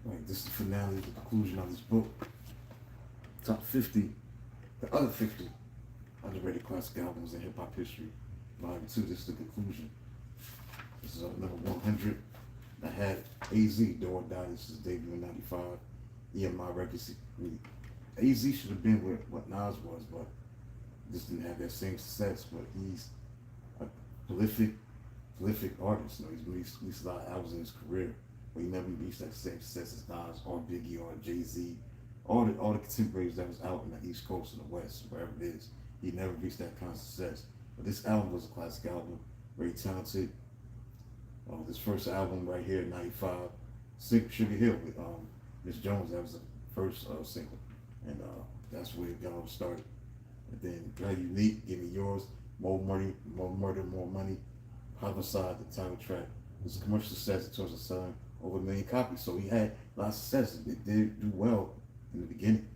Right, this is the finale, the conclusion of this book. Top 50, the other 50 underrated classic albums in hip hop history. Volume 2, this is the conclusion. This is number 100. I had AZ, Do or Die. This is debut in 95. EMI Records. AZ should have been with what Nas was, but just didn't have that same success. But he's a prolific, prolific artist. You know, he's released a lot of albums in his career, but he never reached that same success as Nas or Biggie or Jay-Z. All the contemporaries that was out in the East Coast and the West, wherever it is, he never reached that kind of success. But this album was a classic album, very talented. This first album right here, '95, Sugar Hill with Miss Jones. That was the first single, and that's where it got all started. And then very unique. Give me yours. More money, more murder, more money. Homicide, the title track. It was a commercial success. It was selling over 1 million copies. So he had a lot of success. It did do well in the beginning.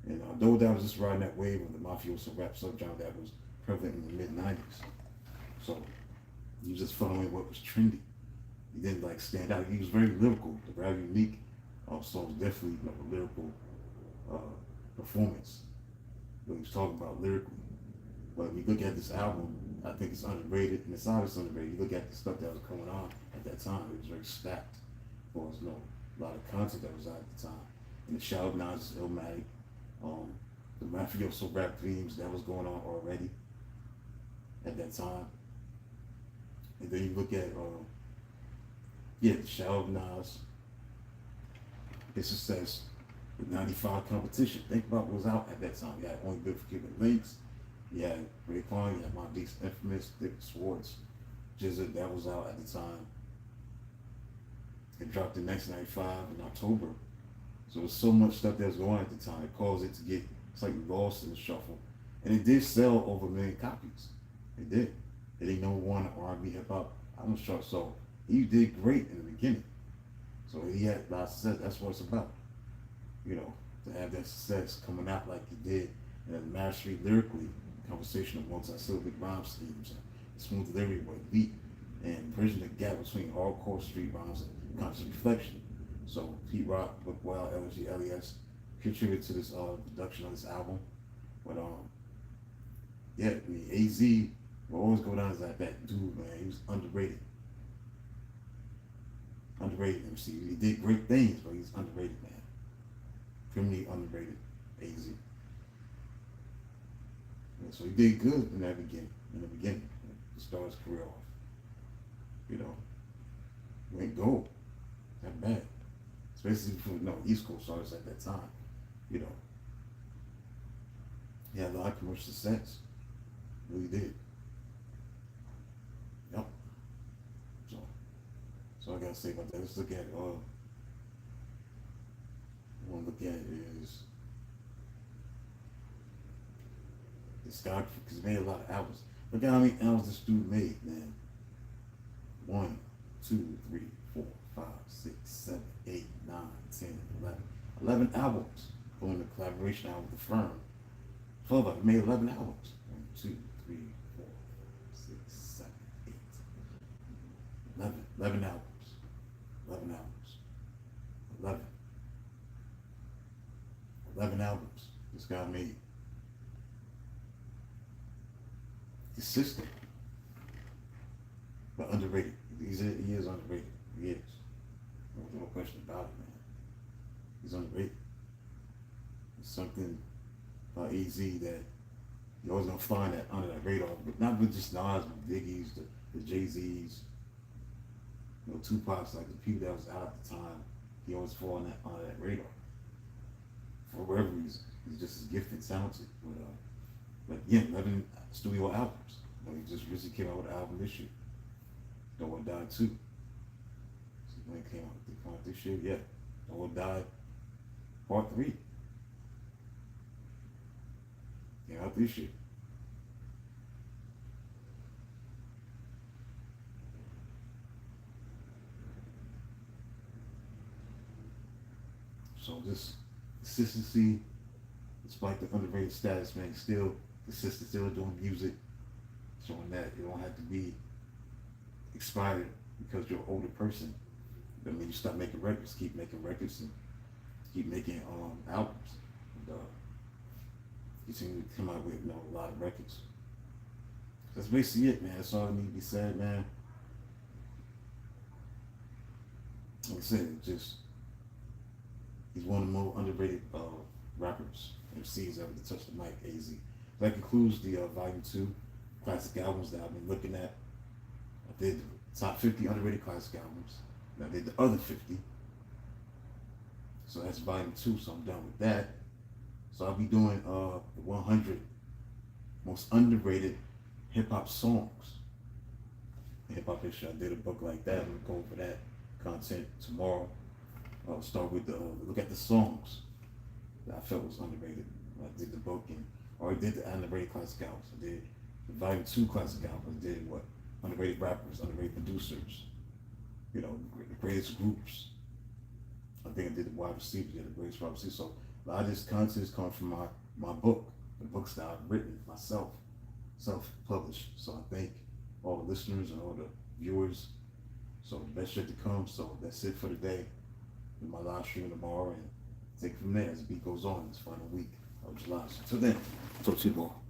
And though that was just riding that wave of the mafioso rap subgenre that was prevalent in the mid '90s. So he was just following what was trendy. He didn't like stand out. He was very lyrical, very unique. So it was definitely a lyrical performance. What he was talking about lyrically. But if you look at this album, I think it's underrated, and it's obviously underrated. You look at the stuff that was going on at that time; it was very stacked. There was a lot of content that was out at the time. And the Shout Nas is Illmatic, the mafioso rap themes that was going on already at that time. And then you look at the Shout Nas, his success, the '95 competition. Think about what was out at that time. You had Only Built for Cuban Links. You had Raekwon, you had Mobb Deep's Infamous, Dick Swartz, GZA, that was out at the time. It dropped in 1995 in October. So there was so much stuff that was going on at the time. It caused it to get slightly lost in the shuffle. And it did sell over 1 million copies. It did. It ain't number one R&B hip hop album chart. So he did great in the beginning. So he had a lot of success. That's what it's about. You know, to have that success coming out like he did, and the mastery lyrically, conversational multi-syllabic rhyme schemes, and smooth delivery with beat, and bridging the gap between hardcore street rhymes and conscious reflection. So Pete Rock, Buck Wild, LG, LES contributed to this production of this album. But yeah, I mean, AZ will always go down as that dude, man. He was underrated. Underrated MC. He did great things, but he's underrated, man. Criminally underrated AZ. Yeah, so he did good in that beginning. To start his career off. You know, went gold. Not bad. Especially for East Coast artists at that time. You know, he had a lot of commercial success. Really did. Yep. So I gotta say about that. Let's look at what I want to look at is discography, because he made a lot of albums. Look at how many albums this dude made, man. 1, 2, 3, 4, 5, 6, 7, 8, 9, 10, 11. 11 albums. Going to collaboration album with the firm. 12 of them made 11 albums. 1, 2, 3, 4, 6, 7, 8. 11. 11 albums. 11 albums. 11. 11 albums this guy made. Consistent, but underrated. He is underrated. He is. No question about it, man. He's underrated. There's something about AZ that you're always gonna find that under that radar, but not with just Nas, but Biggie's, the Jay-Z's, Tupac's, like the people that was out at the time. He always fall on that under that radar. For whatever reason, he's just as gifted, and talented. But yeah, 11 studio albums. He just recently came out with an album this year. No One Died 2. So when it came out this year, yeah. No One Died Part 3. Came out this year. So this consistency, despite the underrated status, man, still consistent, still doing music, showing that you don't have to be expired because you're an older person. I mean, you start making records, keep making records, and keep making albums. And, you seem to come out with a lot of records. That's basically it, man. That's all that need to be said, man. Like I said, just he's one of the more underrated rappers, MCs ever to touch the mic. AZ. That concludes the Volume 2 classic albums that I've been looking at. I did the top 50 underrated classic albums. And I did the other 50. So that's Volume 2. So I'm done with that. So I'll be doing the 100 most underrated hip hop songs. Hip hop history. I did a book like that. I'm going for that content tomorrow. I'll start with the look at the songs that I felt was underrated. I did the book and already did the underrated classic albums. I did the Volume 2 classic albums. I did what? Underrated rappers, underrated producers. The greatest groups. I think I did the wide receivers, the greatest wide receivers. So a lot of this content is coming from my book, the books that I've written myself, self-published. So I thank all the listeners and all the viewers. So the best yet to come. So that's it for today. In my live stream tomorrow, and take it from there as the beat goes on this final week of July. So till then, talk to you tomorrow.